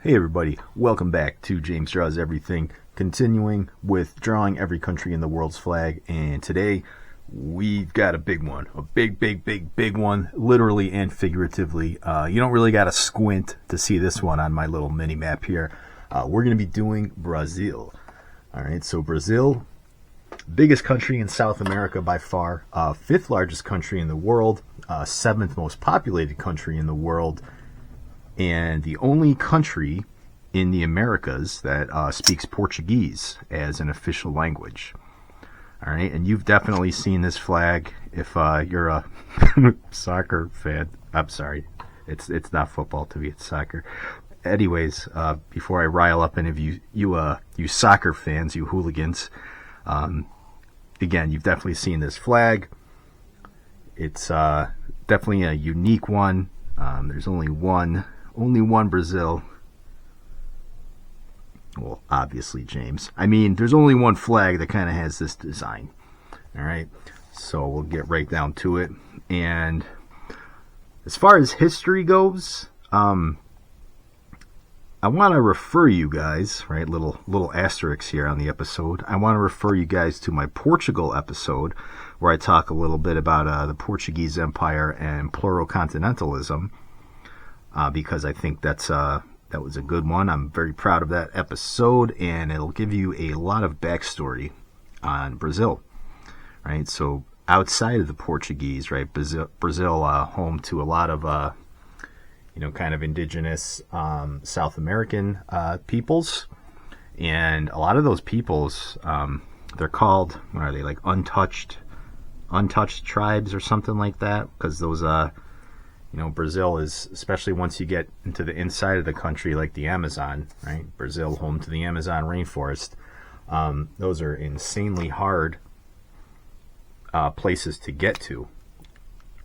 Hey everybody, welcome back to James Draws Everything, continuing with drawing every country in the world's flag, and today we've got a big one, a big one, literally and figuratively. You don't really got to squint to see this one on my little mini map here. We're going to be doing Brazil. Alright, so Brazil, biggest country in South America by far, fifth largest country in the world, seventh most populated country in the world, and the only country in the Americas that speaks Portuguese as an official language. All right, and you've definitely seen this flag if you're a soccer fan. I'm sorry, it's not football to me; it's soccer. Anyways, before I rile up any of you soccer fans, you hooligans, again, you've definitely seen this flag. It's definitely a unique one. There's only one Brazil. Well, obviously, James. I mean, there's only one flag that kind of has this design. All right, so we'll get right down to it. And as far as history goes, I want to refer you guys, right, little asterisks here on the episode. I want to refer you guys to my Portugal episode, where I talk a little bit about the Portuguese Empire and pluricontinentalism. Because I think that was a good one. I'm very proud of that episode, and it'll give you a lot of backstory on Brazil, right? So outside of the Portuguese, right, Brazil home to a lot of kind of indigenous South American peoples, and a lot of those peoples, they're called, what are they, like untouched tribes or something like that, because those Brazil is, especially once you get into the inside of the country, like the Amazon, right? Brazil, home to the Amazon rainforest. Those are insanely hard places to get to,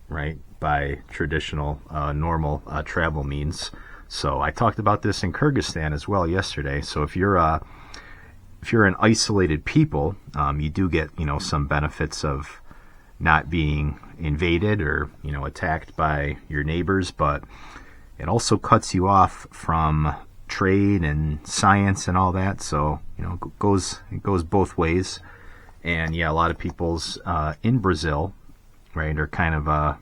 right? By traditional, normal travel means. So I talked about this in Kyrgyzstan as well yesterday. So if you're an isolated people, you do get, some benefits of not being invaded or attacked by your neighbors, but it also cuts you off from trade and science and all that. So it goes both ways. And yeah, a lot of people's in Brazil, right, are kind of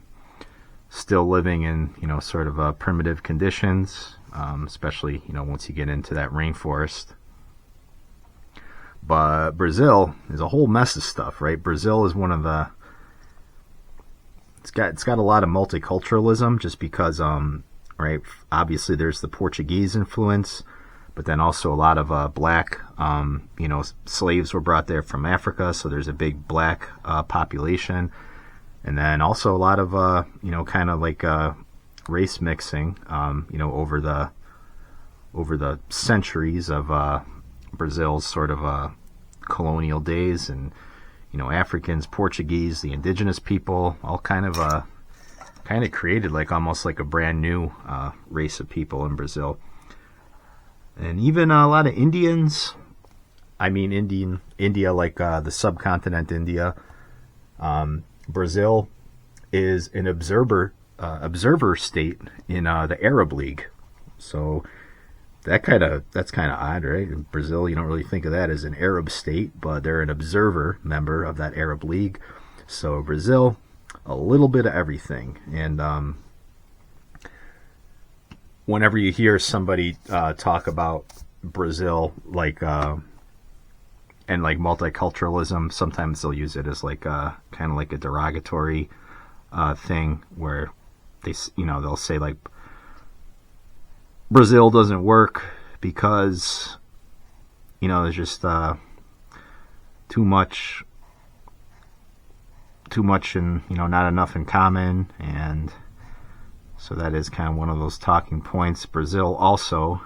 still living in sort of primitive conditions, especially once you get into that rainforest. But Brazil is a whole mess of stuff, right? Brazil is one of the It's got a lot of multiculturalism, just because, right, obviously there's the Portuguese influence, but then also a lot of black, slaves were brought there from Africa, so there's a big black population, and then also a lot of, kind of like race mixing, over the centuries of Brazil's sort of colonial days, and Africans, Portuguese, the indigenous people, all kind of created like almost like a brand new race of people in Brazil. And even a lot of Indians. I mean, India, like the subcontinent India. Brazil is an observer state in the Arab League. So that's kind of odd, right? In Brazil, you don't really think of that as an Arab state, but they're an observer member of that Arab League. So Brazil, a little bit of everything. And whenever you hear somebody talk about Brazil, like and like multiculturalism, sometimes they'll use it as like kind of like a derogatory thing, where they'll say like, Brazil doesn't work because there's just too much and not enough in common. And so that is kind of one of those talking points. Brazil also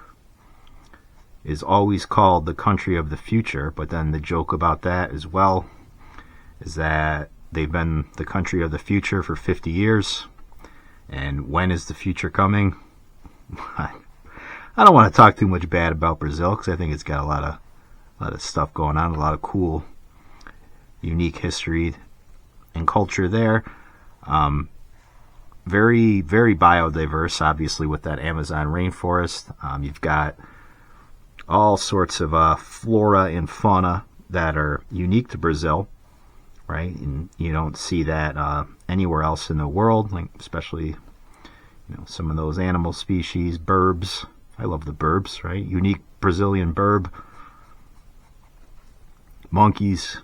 is always called the country of the future, but then the joke about that as well is that they've been the country of the future for 50 years, and when is the future coming? I don't want to talk too much bad about Brazil, because I think it's got a lot of stuff going on, a lot of cool, unique history and culture there. very, very biodiverse, obviously, with that Amazon rainforest. You've got all sorts of flora and fauna that are unique to Brazil, right? And you don't see that anywhere else in the world, like especially some of those animal species, burbs. I love the burbs, right? Unique Brazilian burb, monkeys,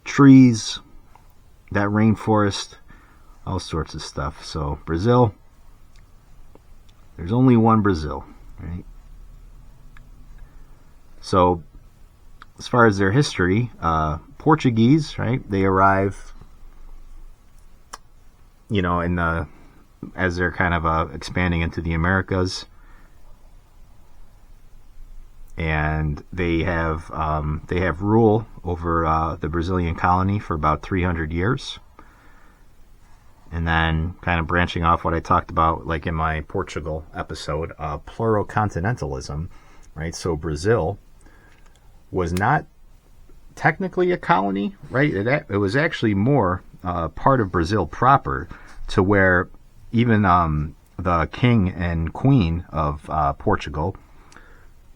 trees, that rainforest, all sorts of stuff. So Brazil, there's only one Brazil, right? So as far as their history, Portuguese, right? They arrive, as they're kind of expanding into the Americas, and they have rule over the Brazilian colony for about 300 years. And then kind of branching off what I talked about, like in my Portugal episode, pluricontinentalism, right? So Brazil was not technically a colony, right? It was actually more part of Brazil proper, to where even the king and queen of Portugal,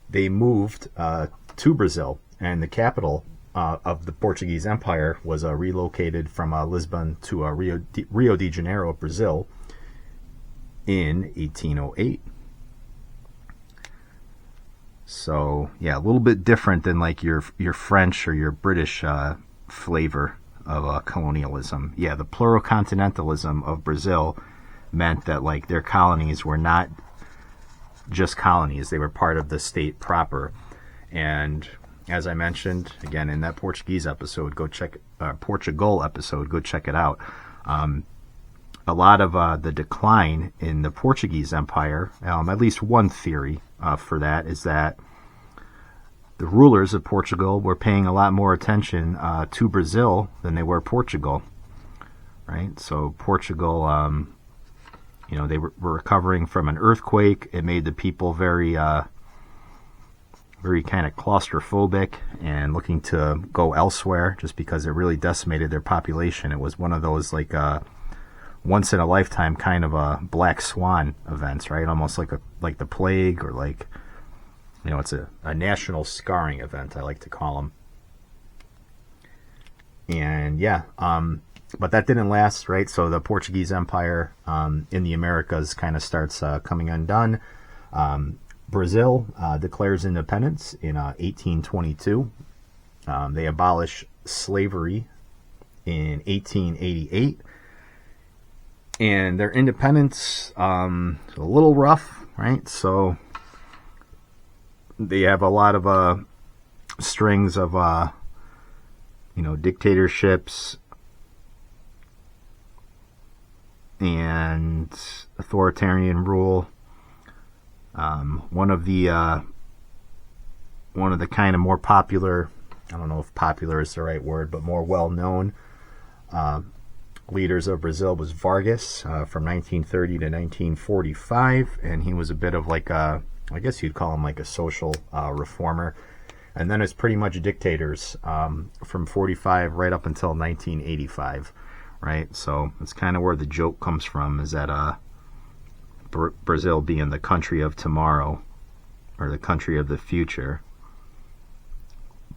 they moved to Brazil, and the capital of the Portuguese Empire was relocated from Lisbon to Rio de Janeiro, Brazil, in 1808. So yeah, a little bit different than like your French or your British flavor of colonialism. Yeah, the pluricontinentalism of Brazil meant that like their colonies were not just colonies; they were part of the state proper. And as I mentioned again in that Portuguese episode, Portugal episode, go check it out. A lot of the decline in the Portuguese Empire, at least one theory for that, is that the rulers of Portugal were paying a lot more attention to Brazil than they were Portugal, right? So Portugal, they were recovering from an earthquake. It made the people very kind of claustrophobic and looking to go elsewhere, just because it really decimated their population. It was one of those like once in a lifetime kind of a black swan events, right? Almost like the plague, or like it's a national scarring event, I like to call them. And yeah, but that didn't last, right? So the Portuguese Empire in the Americas kind of starts coming undone. Brazil declares independence in 1822. They abolish slavery in 1888. And their independence is a little rough, right? So they have a lot of strings of dictatorships and authoritarian rule. One of the kind of more popular, I don't know if popular is the right word, but more well-known leaders of Brazil was Vargas from 1930 to 1945, and he was a bit of like I guess you'd call him like a social reformer. And then it's pretty much dictators from 45 right up until 1985, right? So it's kind of where the joke comes from, is that Brazil being the country of tomorrow, or the country of the future,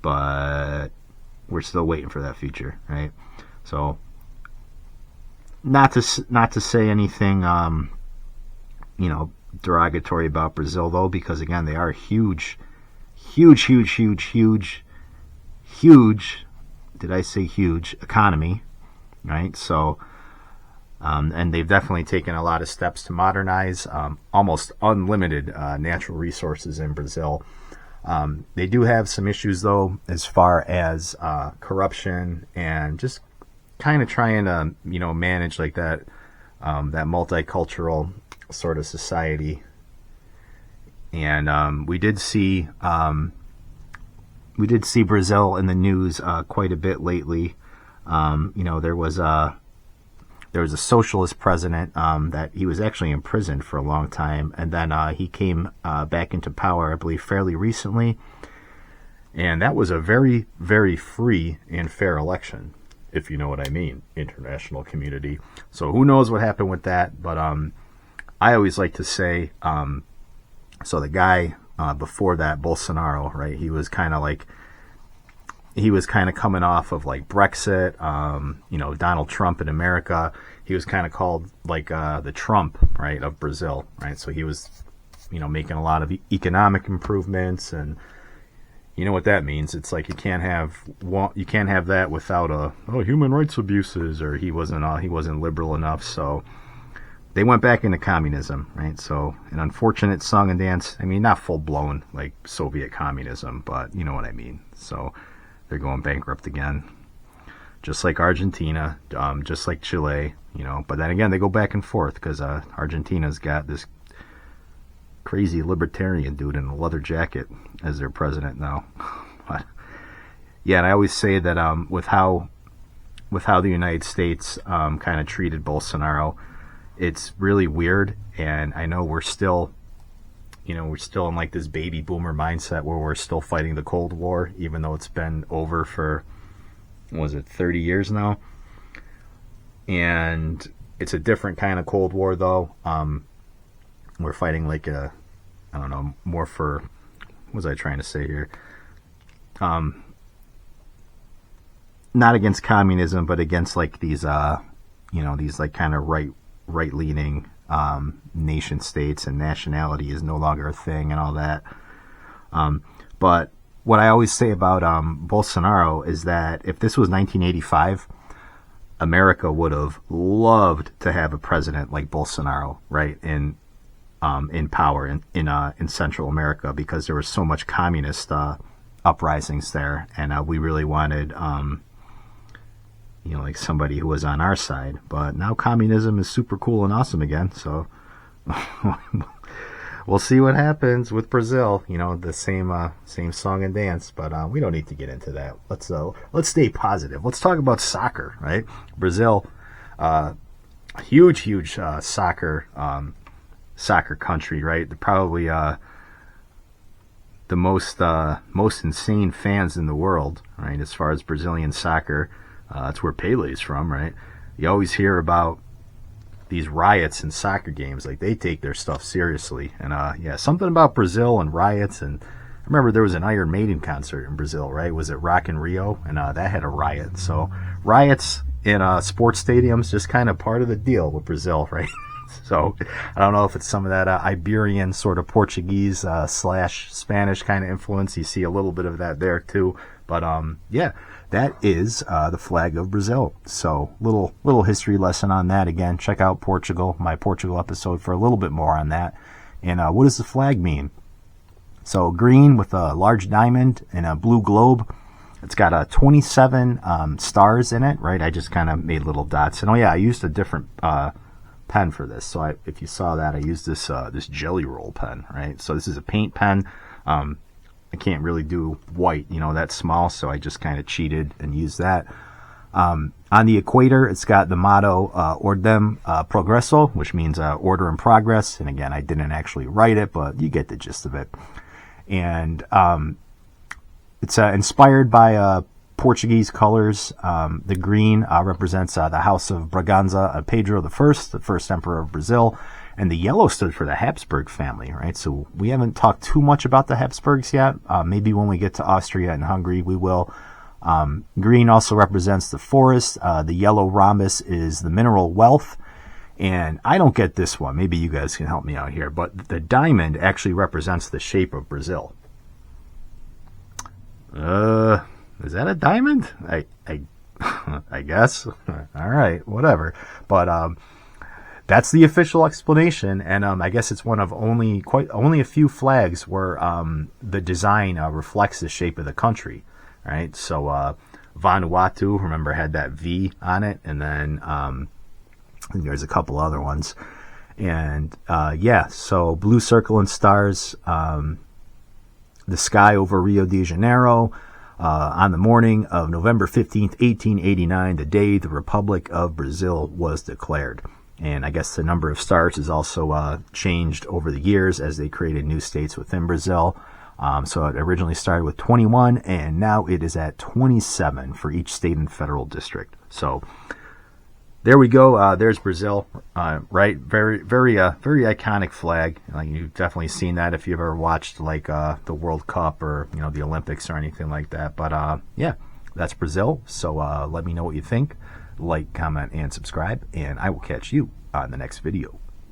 but we're still waiting for that future, right? So not to say anything derogatory about Brazil, though, because again, they are huge, did I say huge economy, right? So and they've definitely taken a lot of steps to modernize, almost unlimited natural resources in Brazil. They do have some issues, though, as far as corruption and just kind of trying to, manage like that multicultural sort of society. And we did see Brazil in the news quite a bit lately. There was a socialist president that he was actually imprisoned for a long time, and then he came back into power, I believe, fairly recently. And that was a very, very free and fair election. if you know what I mean, international community. So who knows what happened with that? But I always like to say, so the guy before that, Bolsonaro, right? He was kind of coming off of like Brexit, Donald Trump in America. He was kind of called like the Trump, right, of Brazil, right? So he was, making a lot of economic improvements, and you know what that means. It's like you can't have that without human rights abuses, or he wasn't liberal enough. So they went back into communism, right? So an unfortunate song and dance. I mean, not full blown like Soviet communism, but you know what I mean. So they're going bankrupt again, just like Argentina, just like Chile, But then again, they go back and forth because Argentina's got this crazy libertarian dude in a leather jacket as their president now. But yeah, and I always say that with how the United States kind of treated Bolsonaro, it's really weird. And I know we're still in like this baby boomer mindset where we're still fighting the Cold War, even though it's been over for, 30 years now? And it's a different kind of Cold War, though. We're fighting like more for, what was I trying to say here? Not against communism, but against like these, these like kind of right-leaning nation states, and nationality is no longer a thing and all that. But what I always say about Bolsonaro is that if this was 1985, America would have loved to have a president like Bolsonaro, right, in power in Central America, because there was so much communist uprisings there, and we really wanted like somebody who was on our side. But now communism is super cool and awesome again, so we'll see what happens with Brazil. The same song and dance, but we don't need to get into that. Let's stay positive. Let's talk about soccer, right? Brazil, huge soccer country, right? They're probably the most insane fans in the world, right? As far as Brazilian soccer, that's where Pele's from, right? You always hear about these riots in soccer games. Like, they take their stuff seriously. And something about Brazil and riots. And I remember there was an Iron Maiden concert in Brazil, right? Was it Rock in Rio? And that had a riot. So riots in sports stadiums, just kind of part of the deal with Brazil, right? So I don't know if it's some of that Iberian sort of Portuguese / Spanish kind of influence. You see a little bit of that there too. But that is the flag of Brazil. So little history lesson on that. Again, check out my Portugal episode for a little bit more on that. And what does the flag mean? So green with a large diamond and a blue globe. It's got 27 stars in it, right? I just kind of made little dots. And I used a different pen for this. So if you saw that, I used this Jelly Roll pen, right? So this is a paint pen. I can't really do white, that small, so I just kind of cheated and used that. On the equator, it's got the motto Ordem Progresso, which means order and progress. And again, I didn't actually write it, but you get the gist of it. And it's inspired by Portuguese colors. The green represents the House of Braganza, Pedro I, the first emperor of Brazil. And the yellow stood for the Habsburg family, right? So we haven't talked too much about the Habsburgs yet. Maybe when we get to Austria and Hungary, we will. Green also represents the forest. The yellow rhombus is the mineral wealth. And I don't get this one. Maybe you guys can help me out here. But the diamond actually represents the shape of Brazil. Is that a diamond? I guess. All right, whatever. But that's the official explanation, and I guess it's one of only a few flags where the design reflects the shape of the country, right? So Vanuatu, remember, had that V on it, and then there's a couple other ones, and so blue circle and stars, the sky over Rio de Janeiro. On the morning of November 15th, 1889, the day the Republic of Brazil was declared. And I guess the number of stars is also changed over the years as they created new states within Brazil. So it originally started with 21, and now it is at 27 for each state and federal district. So there we go. There's Brazil, right? Very iconic flag. You've definitely seen that if you've ever watched like the World Cup or the Olympics or anything like that. But yeah, that's Brazil. So let me know what you think. Like, comment, and subscribe, and I will catch you on the next video.